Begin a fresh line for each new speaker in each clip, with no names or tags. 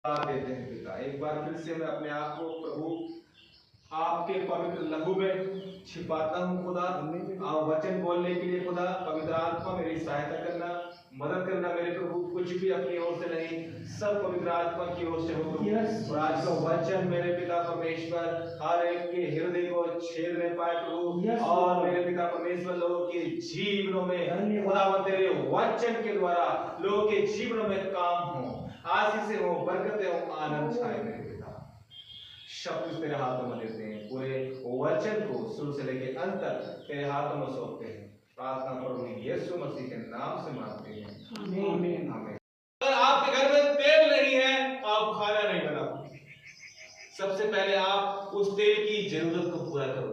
देते हैं पिता। एक बार फिर से मैं अपने आप को प्रभु आपके पवित्र लहू में छिपाता हूँ खुदा। आप वचन बोलने के लिए खुदा पवित्र आत्मा मेरी सहायता करना, मदद करना मेरे प्रभु। कुछ भी अपनी ओर से नहीं, सब पवित्र आत्मा की ओर से हो प्रभु। और आज का वचन मेरे पिता परमेश्वर हर एक के हृदय को छेदने पाए प्रभु। और मेरे पिता परमेश्वर लोगों के जीवनों में खुदा तेरे वचन के द्वारा लोगों के जीवनों में काम हो, आशीष हो, बरकतें हो, आनंद छाए मेरे पिता। शब्द तेरे हाथों में देते हैं, पूरे वचन को शुरू से लेकर अंत तक तेरे हाथों में सौंपते हैं। प्रार्थना प्रभु यीशु मसीह के नाम से मांगते हैं, आमीन आमीन। अगर आपके घर में तेल नहीं है आप खाना नहीं बना। सबसे पहले आप उस तेल की जरूरत को पूरा करो।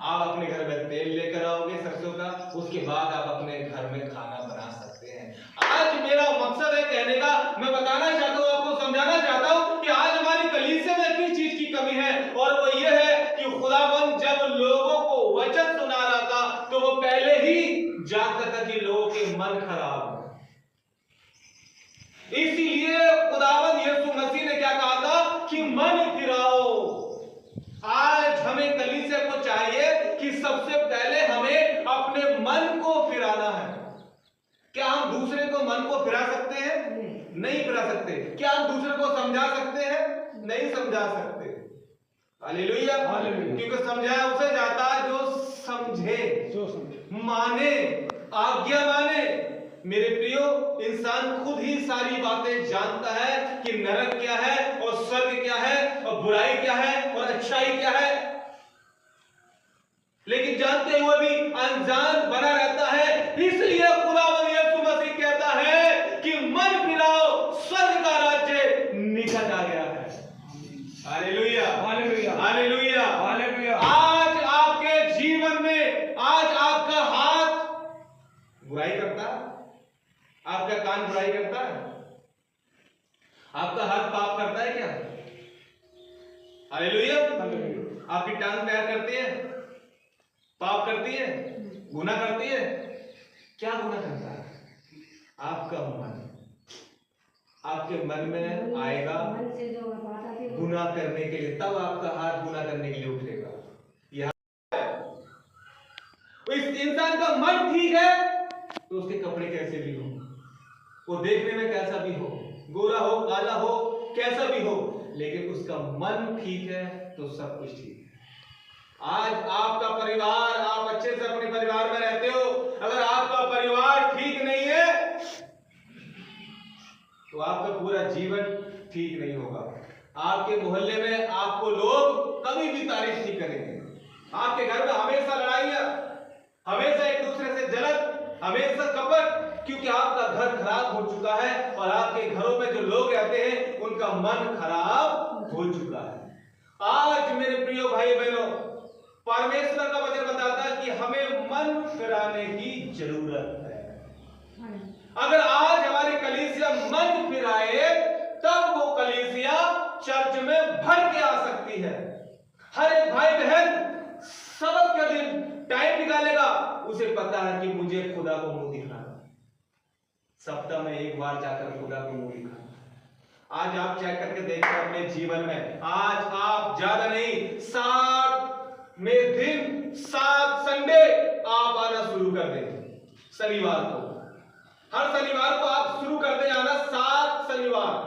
आप अपने घर में तेल लेकर आओगे सरसों का, उसके बाद आप अपने घर में खाना बना सकते हैं। आज मेरा मकसद है कहने का, मैं बताना चाहता हूँ, आपको समझाना चाहता हूँ कि आज हमारी कलीसिया में किस चीज की कमी है, और वो ये है कि खुदाबंद जब लोगों को वचन सुना रहा था तो वो पहले ही जानता था कि लोगों के मन खराब है। इसीलिए खुदाबंद यीशु मसीह ने क्या कहा था कि मन फिराओ। आज हमें कलीसिया को चाहिए कि सबसे पहले हमें अपने मन को फिराना है। क्या हम दूसरे को मन को फिरा सकते हैं? नहीं फिरा सकते। क्या हम दूसरे को समझा सकते हैं? नहीं समझा सकते। हालेलुया। क्योंकि समझाया उसे जाता है जो समझे, माने, आज्ञा माने। मेरे प्रियो, इंसान खुद ही सारी बातें जानता है कि नरक क्या है और स्वर्ग क्या है और बुराई क्या है और अच्छाई क्या है, लेकिन जानते हुए भी अनजान बना रहता है। इसलिए खुदावंद यीशु मसीह कहता है कि मन फिराओ, स्वर्ग का राज्य निकट आ गया है। Hallelujah, hallelujah, hallelujah, hallelujah. आज आपके जीवन में, आज आपका हाथ बुराई करता है, आपका कान बुराई करता है, आपका हाथ पाप करता है क्या? हालेलुया। आपकी टांग प्यार करती है, पाप करती है, गुनाह करती है? क्या गुनाह करता है? आपका मन। आपके मन में आएगा गुनाह करने के लिए, तब आपका हाथ गुनाह करने के लिए उठेगा। यह इस इंसान का मन ठीक है तो उसके कपड़े कैसे भी हो, वो देखने में कैसा भी हो, गोरा हो, काला हो, कैसा भी हो, लेकिन उसका मन ठीक है तो सब कुछ ठीक है। आज आपका परिवार, आप अच्छे से अपने परिवार में रहते हो, अगर आपका परिवार ठीक नहीं है तो आपका पूरा जीवन ठीक नहीं होगा। आपके मोहल्ले में आपको लोग कभी भी तारीफ नहीं करेंगे। आपके घर में हमेशा लड़ाइयां, हमेशा एक दूसरे से जलन, हमेशा कपट, क्योंकि आपका घर खराब हो चुका है और आपके घरों में जो लोग रहते हैं उनका मन खराब हो चुका है। आज मेरे प्रिय भाई बहनों, परमेश्वर का वचन बताता है कि हमें मन फिराने की जरूरत है। अगर आज हमारी कलीसिया मन फिराए तब वो कलीसिया चर्च में भर के आ सकती है। हर एक भाई बहन सबक के दिन टाइम निकालेगा, उसे पता है कि मुझे खुदा को मुंह दिखाना, सप्ताह में एक बार जाकर खुदा को मुंह दिखाना। आज आप चेक करके देखिए अपने जीवन में, आज आप ज्यादा नहीं 7 में दिन 7 संडे आप आना शुरू कर दें। शनिवार को, हर शनिवार को आप शुरू कर दें आना। 7 शनिवार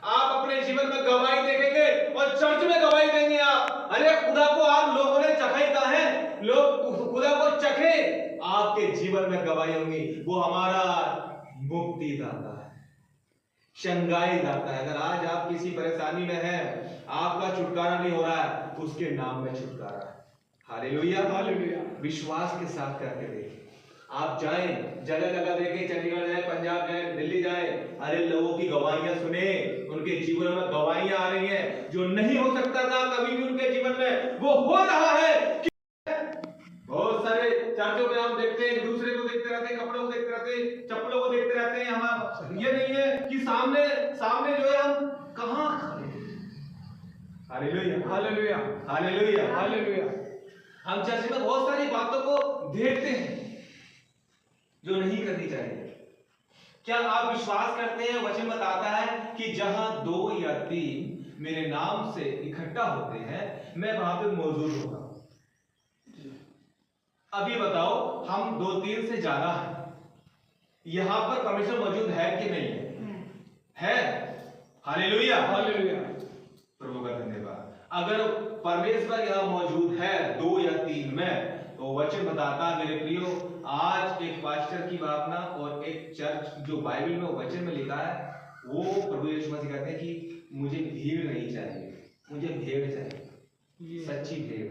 आप अपने जीवन में गवाही देखेंगे और चर्च में गवाही देंगे आप। अरे खुदा को आप लोगों ने चखा है, लोग खुदा को चखे, आपके जीवन में गवाही होंगी। वो हमारा मुक्ति दाता है, शंगाई दाता है। अगर आज आप किसी परेशानी में हैं, आपका छुटकारा नहीं हो रहा है, उसके नाम में छुटकारा है। Hallelujah, hallelujah. विश्वास के साथ करके देखिए। आप जाएं, जगह जगह देखें, चंडीगढ़ जाए, पंजाब जाए, दिल्ली जाए, अरे लोगों की गवाहियां सुने, उनके जीवन में गवाहियां आ रही हैं। जो नहीं हो सकता था कभी भी उनके जीवन में, वो हो रहा है। बहुत सारे चर्चों में हम देखते हैं, दूसरे को देखते रहते हैं, कपड़ों को देखते रहते हैं, चप्पलों को देखते रहते हैं। हम ये नहीं है कि सामने जो है हम कहां खड़े हैं। Hallelujah, hallelujah, hallelujah, hallelujah. हम चर्च में बहुत सारी बातों को देखते हैं जो नहीं करनी चाहिए। क्या आप विश्वास करते हैं? वचन बताता है कि जहां 2 या 3 मेरे नाम से इकट्ठा होते हैं, मैं वहां पे मौजूद होगा। अभी बताओ, हम 2-3 से ज्यादा हैं, यहां पर परमेश्वर मौजूद है कि नहीं है? हालेलुया, हालेलुया, प्रभु का धन्यवाद। अगर परमेश्वर यहां मौजूद है 2 या 3 में, तो वचन बताता है मेरे प्रियो, आज एक पास्टर की भावना और एक चर्च जो बाइबल में वचन में लिखा है, वो प्रभु यीशु मसीह कहते हैं कि मुझे भीड़ नहीं चाहिए, मुझे भेड़ चाहिए, सच्ची भेड़।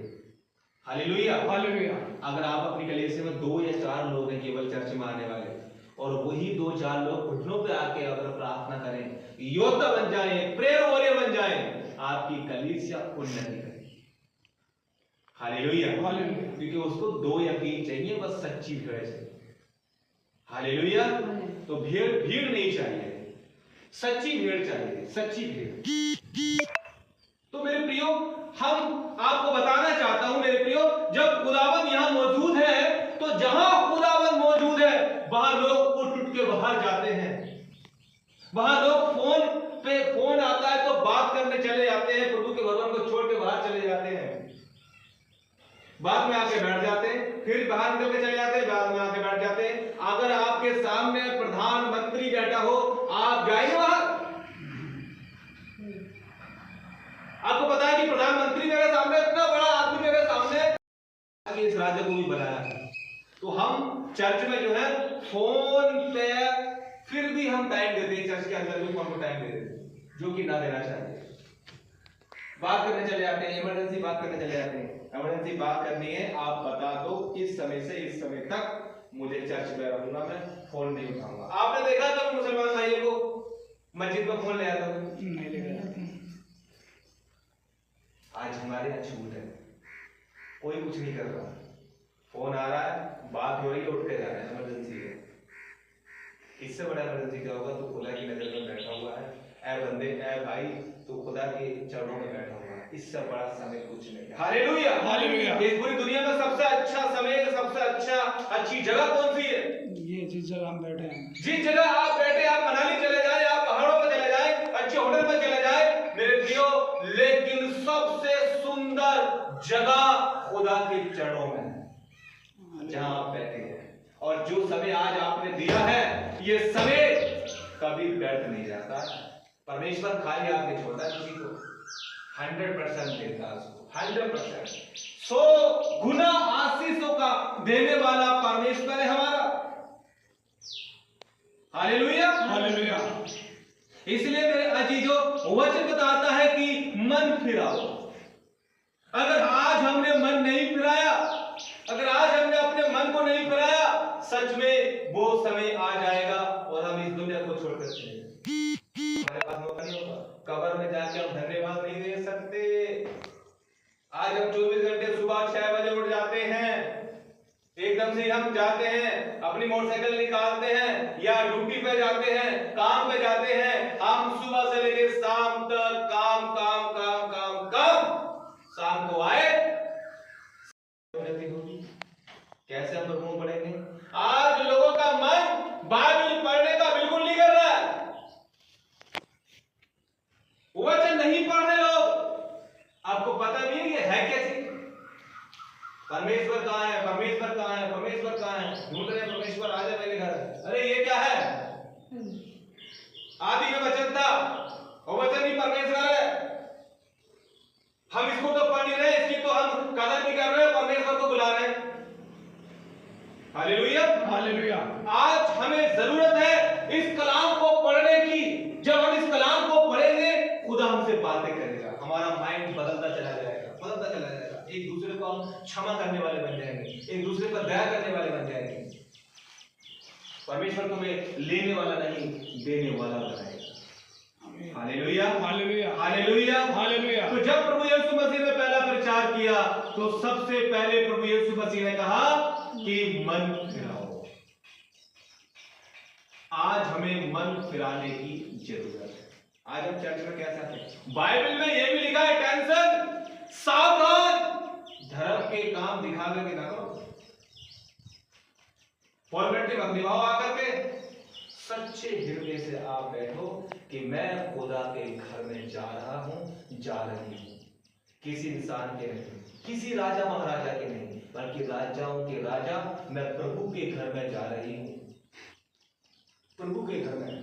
Hallelujah, hallelujah. अगर आप अपनी कलीसिया में 2 या 4 लोग हैं केवल चर्च में आने वाले, और वही 2-4 लोग घुटनों पे आके अगर प्रार्थना करें, योद्धा बन जाएं, प्रेयर वॉरियर बन जाएं, आपकी कलीसिया उन्नति करेगी। Hallelujah, hallelujah. क्योंकि उसको 2 या 3 चाहिए, बस सच्ची भेड़ चाहिए। हालेलुया। तो भीड़ नहीं चाहिए, सच्ची भेड़ चाहिए, सच्ची भेड़। तो मेरे प्रियो, हम आपको बताना चाहता हूं मेरे प्रियो, जब खुदावंद यहां मौजूद है, तो जहां खुदावंद मौजूद है वहां लोग उठ के बाहर जाते हैं। वहां लोग फोन आता है तो बात करने चले जाते हैं, प्रभु के भवन को छोड़ के बाहर चले जाते हैं, बाद में आके बैठ जाते हैं, फिर बाहर निकल के चले जाते हैं, बाद में आके बैठ जाते हैं। अगर आपके सामने प्रधानमंत्री बैठा हो, आप जाएंगे बाहर? आपको पता है कि प्रधानमंत्री मेरे सामने, इतना बड़ा आदमी मेरे सामने, इस राज्य को भी बनाया। तो हम चर्च में जो है फोन पे फिर भी हम टाइम देते हैं, चर्च के अंदर भी फोन को टाइम दे देते हैं, जो कि ना देना चाहिए। बात करने चले जाते हैं, इमरजेंसी बात करने चले जाते हैं, इमरजेंसी बात करनी है, आप बता दो इस समय से इस समय तक मुझे चर्च में रहूंगा, मैं फोन नहीं उठाऊंगा। आपने देखा था मुसलमान भाइयों को मस्जिद में फोन ले आता था? नहीं ले आता। आज हमारे यहाँ छूट है, कोई कुछ नहीं कर रहा, फोन आ रहा है, बात हो रही है, उठ के जा रहे हैं, इमरजेंसी है। इससे बड़ा इमरजेंसी क्या होगा? तो खुदा की नजर में बैठा हुआ है, ऐ बंदे, ऐ भाई, तो खुदा के चरणों में बैठा हुआ है, इससे बड़ा समय कुछ नहीं है। Hallelujah, hallelujah. इस पूरी दुनिया में सबसे अच्छा समय, सबसे अच्छी जगह कौन सी है? ये जिस जगह हम बैठे हैं, जिस जगह आप बैठे, आप मनाली चले जाए, आप पहाड़ों पर चले जाए, अच्छे होटल पर चले जाए मेरे प्रियो, लेकिन सबसे सुंदर जगह खुदा के चरणों में है, जहां आप बैठे हैं। और जो समय आज आपने दिया है, ये समय कभी व्यर्थ नहीं जाता। परमेश्वर खाली हाथ नहीं छोड़ता किसी को, 100% देता है उसको, 100%, 100 गुना आशीषों का देने वाला परमेश्वर है हमारा। Hallelujah, hallelujah. इसलिए मेरे अजीजों, वचन बताता है कि मन फिराओ। अगर आज हमने मन नहीं फिराया, अगर आज हमने अपने मन को नहीं फिराया, सच में वो समय आ जाएगा और हम इस दुनिया को छोड़कर चले जाएंगे। हमारे पास मौका नहीं होगा, कब्र में जाके हम धन्यवाद नहीं दे सकते। आज हम 24 घंटे सुबह 6 बजे उठ जाते हैं, एकदम से हम जाते हैं, अपनी मोटरसाइकिल निकालते हैं, या ड्यूटी पे जाते हैं, काम पे जाते हैं, हम सुबह से लेकर शाम तक काम काम काम काम काम, शाम को आए कैसे हम लोग मुंह पड़ेंगे? आज लोगों का मन बाइबल पढ़ने का बिल्कुल नहीं कर रहा है, वचन नहीं पढ़ रहे लोग। आपको पता भी है ये है कैसे? परमेश्वर कहाँ है, परमेश्वर कहाँ है, परमेश्वर कहाँ है, ढूंढ रहे परमेश्वर आ जाए मेरे घर। अरे ये क्या है? आदि में वचन था, और वचन ही परमेश्वर है। हम इसको तो पढ़ नहीं रहे, इसकी तो हम कदर नहीं कर रहे, परमेश्वर को बुला रहे हैं। Hallelujah, hallelujah. आज हमें जरूरत है इस कलाम को पढ़ने की। जब हम इस कलाम को पढ़ेंगे, खुदा हमसे बातें करेगा, हमारा माइंड बदलता चला जाएगा, बदलता चला जाएगा। एक दूसरे को हम क्षमा करने वाले बन जाएंगे, एक दूसरे पर दया करने वाले बन जाएंगे। परमेश्वर को हमें लेने वाला नहीं, देने वाला बनाएगा। Hallelujah, hallelujah, hallelujah, hallelujah. तो जब प्रभु यीशु मसीह ने पहला प्रचार किया, तो सबसे पहले प्रभु यीशु मसीह ने कहा कि मन फिराओ। आज हमें मन फिराने की जरूरत है। आज हम चर्च में क्या चाहते हैं? बाइबल में यह भी लिखा है, टेंशन, सावधान, धर्म के काम दिखा करके ना करो, फॉर्मेलिटी मत निभाओ आकर के, सच्चे हृदय से आप बैठो कि मैं खुदा के घर में जा रहा हूं, जा रही हूं। किसी इंसान के नहीं, किसी राजा महाराजा के नहीं, बल्कि राजाओं के राजा मैं प्रभु के घर में जा रही हूं, प्रभु के घर में।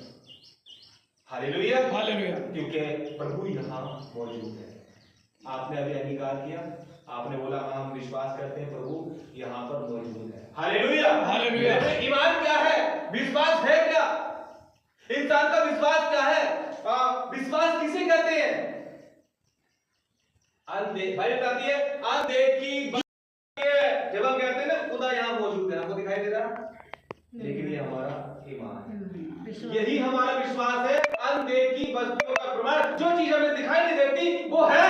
Hallelujah, hallelujah. क्योंकि प्रभु यहां मौजूद है। आपने अभी अंगीकार किया, आपने बोला हाँ हम विश्वास करते हैं प्रभु यहां पर मौजूद है। Hallelujah, hallelujah. ईमान क्या है, विश्वास है क्या, इंसान का विश्वास क्या है, विश्वास किसे कहते हैं? बाइबल बताती है अनदेखी जब हम कहते हैं ना खुदा यहाँ मौजूद है, आपको दिखाई दे रहा, लेकिन ये हमारा ईमान है, यही हमारा विश्वास है। अनदेखी वस्तुओं का प्रमाण, जो चीज हमें दिखाई नहीं देती वो है,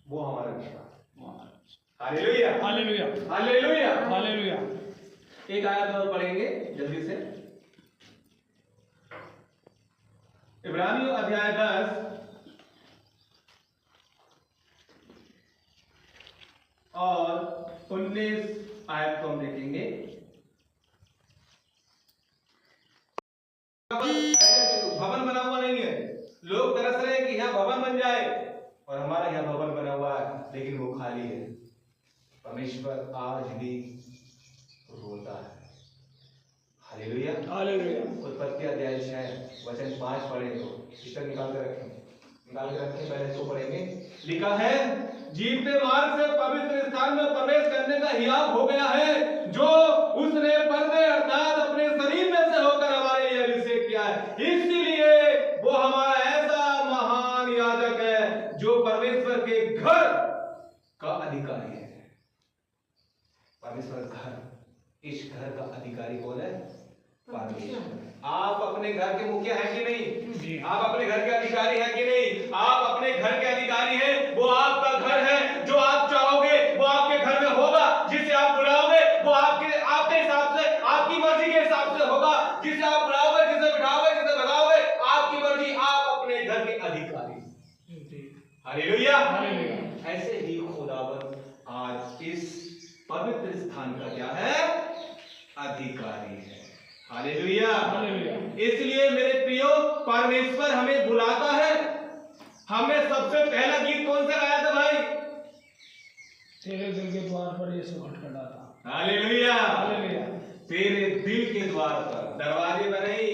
वो हमारा विश्वास। Hallelujah, hallelujah, hallelujah, hallelujah. एक आयत और पढ़ेंगे जल्दी से, इब्रानियों अध्याय 10 और 19 आयत को हम देखेंगे। भवन बना हुआ नहीं है, लोग तरस रहे हैं कि यहाँ भवन बन जाए, और हमारा यहाँ भवन बना हुआ है लेकिन वो खाली है। परमेश्वर आज भी रोता है। Hallelujah, hallelujah. उत्पत्ति अध्याय 6 वचन 5 पढ़े तो इस तक निकाल के रखें, पहले इसको पढ़ेंगे। लिखा है जीवते मार्ग से पवित्र स्थान में प्रवेश करने का हियाव हो गया है, जो उसने पर्दे अर्थात अपने शरीर में से होकर हमारे लिए अभिषेक किया है। इसीलिए वो हमारा ऐसा महान याजक है जो परमेश्वर के घर का अधिकारी है। परमेश्वर घर, इस घर का अधिकारी कौन है? परमेश्वर। आप अपने घर के मुखिया हैं कि नहीं? आप अपने घर के अधिकारी हैं कि नहीं? आप अपने घर के अधिकारी हैं, वो आपका घर है। जो आप चाहोगे वो आपके घर में होगा, जिसे आप बुलाओगे वो आपके हिसाब से, आपकी मर्जी के हिसाब से होगा। जिसे आप बुलाओगे, जिसे बिठाओगे, जिसे भगाओगे, आपकी मर्जी। आप अपने घर के अधिकारी। Hallelujah, hallelujah. ऐसे ही खुदावन आज इस पवित्र स्थान का क्या है? अधिकारी है। Hallelujah, hallelujah. इसलिए मेरे प्रियो, परमेश्वर हमें बुलाता है। हमें सबसे पहला गीत कौन सा गाया था भाई? तेरे दिल के द्वार पर यीशु खटखटा था। Hallelujah, hallelujah. तेरे दिल के द्वार पर, दरवाजे पर नहीं,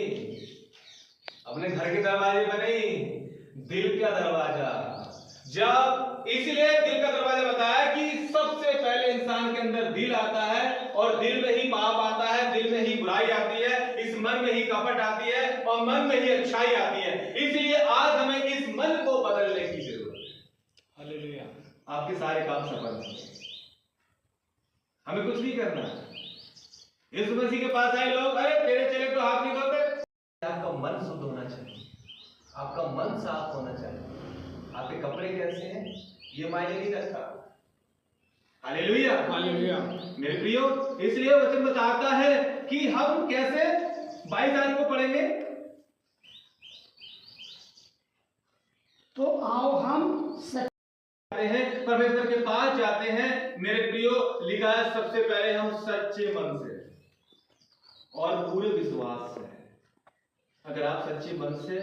अपने घर के दरवाजे पर नहीं, दिल का दरवाजा। जब इसलिए दिल का दरवाजा बताया कि सबसे पहले इंसान के अंदर दिल आता है, और दिल में ही पाप आता है, दिल में ही बुराई आती है, इस मन में ही कपट आती है, और मन में ही अच्छाई आती है। इसलिए आज हमें इस मन को बदलने की जरूरत है। हालेलुया। आपके सारे काम सफल होंगे, हमें कुछ नहीं करना है। यीशु मसीह के पास आए लोग, अरे तेरे चेले तो हाथ नहीं धोते। आपका मन शुद्ध होना चाहिए, आपका मन साफ होना चाहिए। आपके कपड़े कैसे हैं ये मायने नहीं रखता। Hallelujah, hallelujah. मेरे प्रियो, इसलिए वचन बताता है कि हम कैसे, 22 आयत को पढ़ेंगे। तो आओ हम जाते हैं, परमेश्वर के पास जाते हैं। मेरे प्रियो, लिखा है सबसे पहले हम सच्चे मन से और पूरे विश्वास से। अगर आप सच्चे मन से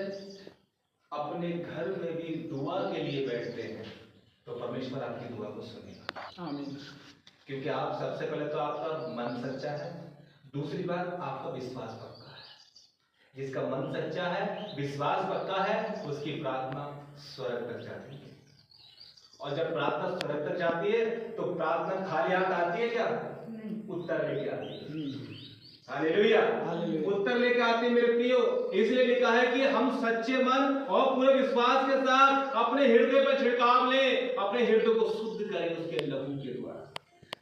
अपने घर में भी दुआ के लिए बैठते हैं तो परमेश्वर आपकी दुआ को सुनेगा। आमीन। क्योंकि आप सबसे पहले तो आपका मन सच्चा है, दूसरी बात आपका विश्वास पक्का है। जिसका मन सच्चा है, विश्वास पक्का है, उसकी प्रार्थना स्वर्ग तक जाती है। और जब प्रार्थना स्वर्ग तक जाती है तो प्रार्थना खाली हाथ आती है क्या? उत्तर लेके आती है। हालेलुया, उत्तर लेके आते हैं मेरे प्रियो। इसलिए लिखा है कि हम सच्चे मन और पूरे विश्वास के साथ अपने हृदय पर छिड़काव लें, अपने हृदय को शुद्ध करें उसके लहू के द्वारा।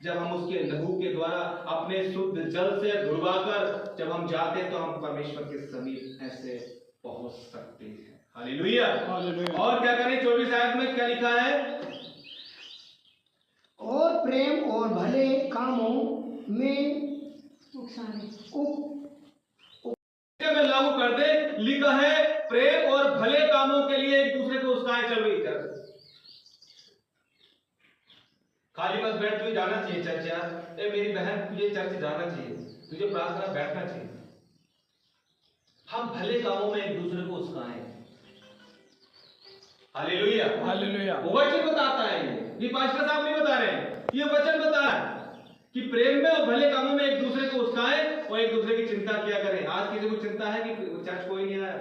जब हम उसके लहू के द्वारा अपने शुद्ध जल से धुलवाकर जब हम जाते हैं तो हम परमेश्वर के समीप ऐसे पहुंच सकते हैं। Hallelujah, hallelujah. और क्या करें? 24 आयत में क्या लिखा है? और प्रेम और भले कामों में में लागू कर दे। लिखा है प्रेम और भले कामों के लिए एक दूसरे को उस्काए चल रही चर्च। खाली बस बैठ के जाना चाहिए चर्च यार। ए मेरी बहन, तुझे चर्च जाना चाहिए, तुझे प्रार्थना बैठना चाहिए। हम भले कामों में एक दूसरे को उस्काएं। Hallelujah,
hallelujah.
वो वचन बताता है, ये पास्टर साहब नहीं बता रहे हैं, ये वचन बता रहा है कि प्रेम में और भले कामों में एक दूसरे को उस्काएं और एक दूसरे की चिंता किया करें। आज किसी को चिंता है कि चर्च कोई नहीं आया,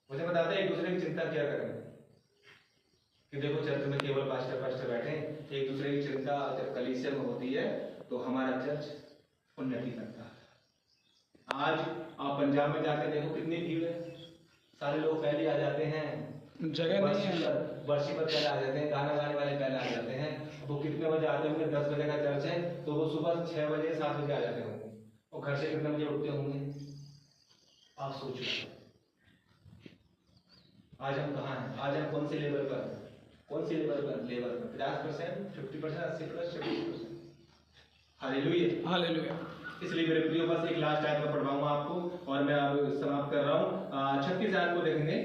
मुझे बताते हैं एक दूसरे की चिंता किया करें कि देखो चर्च में केवल पास्टर बैठे, एक दूसरे की चिंता जब कलीसिया में होती है तो हमारा चर्च उन्नति करता है। आज आप पंजाब में जाकर देखो कितनी भीड़ है, सारे लोग पहले आ जाते हैं,
जगह नहीं है,
वर्षी पर पहले आ जाते हैं, गाना गाने वाले पहले आ जाते हैं। वो कितने बजे आते होंगे? 10 बजे का चर्च है तो वो सुबह 6 बजे 7 बजे आ जाते होंगे, और घर से कितने बजे उठते होंगे? आप सोचो आज हम कहाँ हैं? आज हम कौन से लेवल पर, कौन सी लेवल पर? 50%, 50%, 80%, 70%। Hallelujah,
hallelujah.
इसलिए मेरे प्रियो बस एक लास्ट आयत में पढ़वाऊंगा आपको और मैं अब समाप्त कर रहा हूँ। 36 आयत को देखेंगे।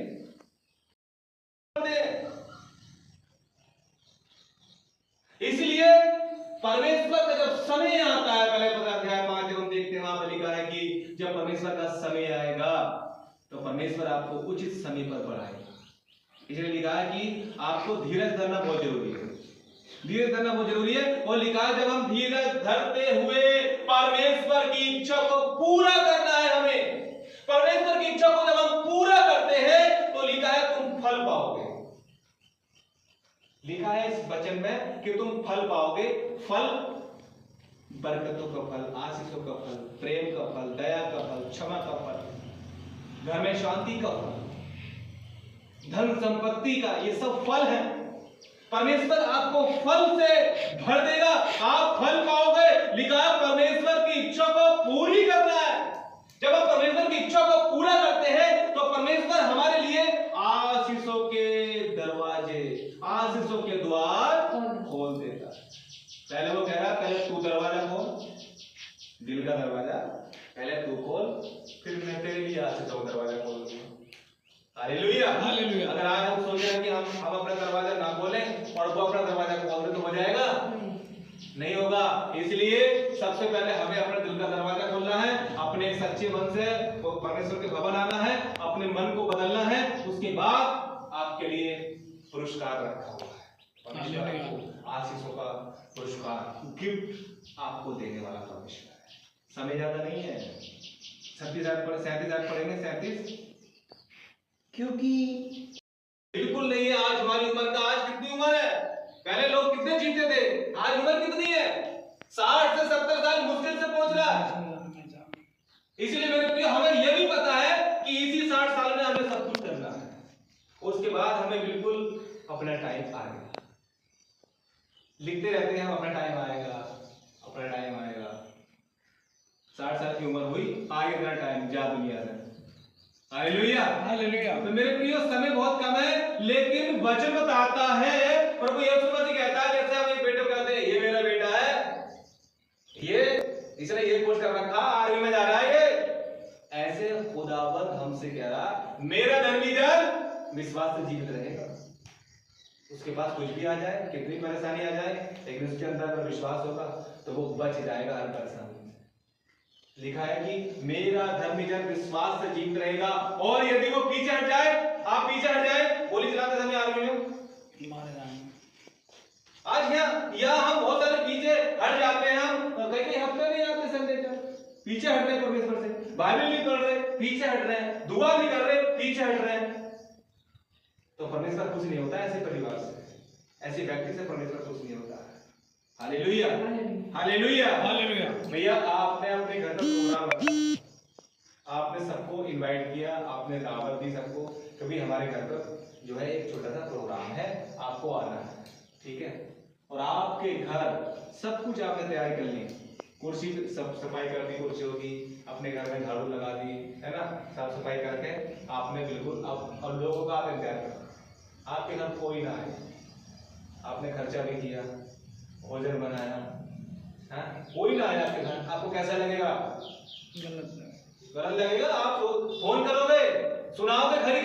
इसलिए परमेश्वर का जब समय आता है, पहले अध्याय 5 हम देखते हैं, वहां पर लिखा है कि जब परमेश्वर का समय आएगा तो परमेश्वर आपको उचित समय पर बढ़ाएगा। इसलिए लिखा है कि आपको धीरज धरना बहुत जरूरी है, धीरज धरना बहुत जरूरी है। और लिखा है जब हम धीरज धरते हुए परमेश्वर की इच्छा को पूरा करना है, हमें परमेश्वर की इच्छा को जब हम पूरा करते हैं तो लिखा है तुम फल पाओगे। लिखा है इस वचन में कि तुम फल पाओगे। फल बरकतों का फल, आशीषों का फल, प्रेम का फल, दया का फल, क्षमा का फल, घर में शांति का फल, धन संपत्ति का, ये सब फल है। परमेश्वर आपको फल से भर देगा, आप फल पाओगे। लिखा है परमेश्वर की इच्छा को पूरी करना है। जब हम परमेश्वर की इच्छा को पूरा करते हैं तो परमेश्वर हमारे लिए आशीषों के दरवाजे, आशीषों के द्वार खोल देता है। पहले वो कह रहा, पहले तू दरवाजा खोल, दिल का दरवाजा पहले तू खोल, फिर मैं तेरे लिए आशीषों का दरवाजा खोल दूंगा। Hallelujah, hallelujah. अगर आज हम सोच रहे हैं कि हम अपना दरवाजा ना खोलें और वो अपना दरवाजा खोल दे तो हो जाएगा? नहीं होगा। इसलिए सबसे पहले हमें अपने दिल का दरवाजा खोलना है, अपने सच्चे मन से परमेश्वर के भवन आना है, अपने मन को बदलना है। उसके बाद आपके लिए पुरस्कार रखा हुआ है, परमेश्वर आपको आशीषों का पुरस्कार, गिफ्ट आपको देने वाला परमेश्वर है। समय ज्यादा नहीं है, 37 पढ़ेंगे। 37 क्योंकि बिल्कुल नहीं है आज हमारी उम्र का। आज कितनी उम्र है? पहले लोग कितने जीते थे, आज उम्र कितनी है? 60 से 70 साल मुश्किल से पहुंच रहा है। इसलिए मेरे प्रिय हमें यह भी पता है कि इसी 60 साल में हमें सब कुछ करना है, उसके बाद हमें बिल्कुल अपना टाइम आ गया। लिखते रहते हैं हम अपना टाइम आएगा, अपना टाइम आएगा। 60 साल की उम्र हुई, आगे अपना टाइम जा दुनिया से। Hallelujah, hallelujah. तो मेरे प्रियो समय बहुत कम है, लेकिन वचन बताता है, प्रभु यीशु मसीह कहता है, जैसे हम एक बेटे को कहते हैं ये मेरा बेटा है, ये इसने ये कोर्स कर रखा, आर्मी में जा रहा है, ये ऐसे खुदावंद हमसे कह रहा मेरा धर्मी जन विश्वास से जीवित रहेगा। उसके पास कुछ भी आ जाए, कितनी परेशानी आ जाए, लेकिन उसके अंदर अगर विश्वास होगा तो वो बच जाएगा हर परेशानी। लिखा है कि मेरा धर्मी जन विश्वास से जीवित रहेगा, और यदि वो पीछे हट जाए, आप पीछे हट जाए, गोली चलाते समय आर्मी में आज यहाँ हम बहुत सारे पीछे हट जाते हैं। हम कई हफ्ते नहीं आते संडे का, पीछे हट रहे हैं परमेश्वर से, बाइबल नहीं पढ़ रहे, पीछे हट रहे हैं, दुआ नहीं कर रहे, पीछे हट रहे हैं, तो परमेश्वर खुश नहीं होता ऐसे परिवार से, ऐसे व्यक्ति से परमेश्वर खुश नहीं होता है। Hallelujah, hallelujah, hallelujah. भैया आपने अपने घर का प्रोग्राम रखा, आपने सबको इनवाइट किया, आपने दावत दी सबको, कभी हमारे घर पर जो है एक छोटा सा प्रोग्राम है, आपको आना है, ठीक है। और आपके घर सब कुछ आपने तैयारी कर ली, कुर्सी सब सफाई कर दी कुर्सियों की, अपने घर में झाड़ू लगा दी, है ना, साफ सफाई करके आपने बिल्कुल अब लोगों का आप इंतजार करो। आपके घर कोई ना आए, आपने खर्चा भी किया, भोजन बनाया, हाँ, कोई ना आया आपके घर, आपको कैसा लगेगा? गलत लगेगा। आप फोन करोगे, सुनाओगे खरी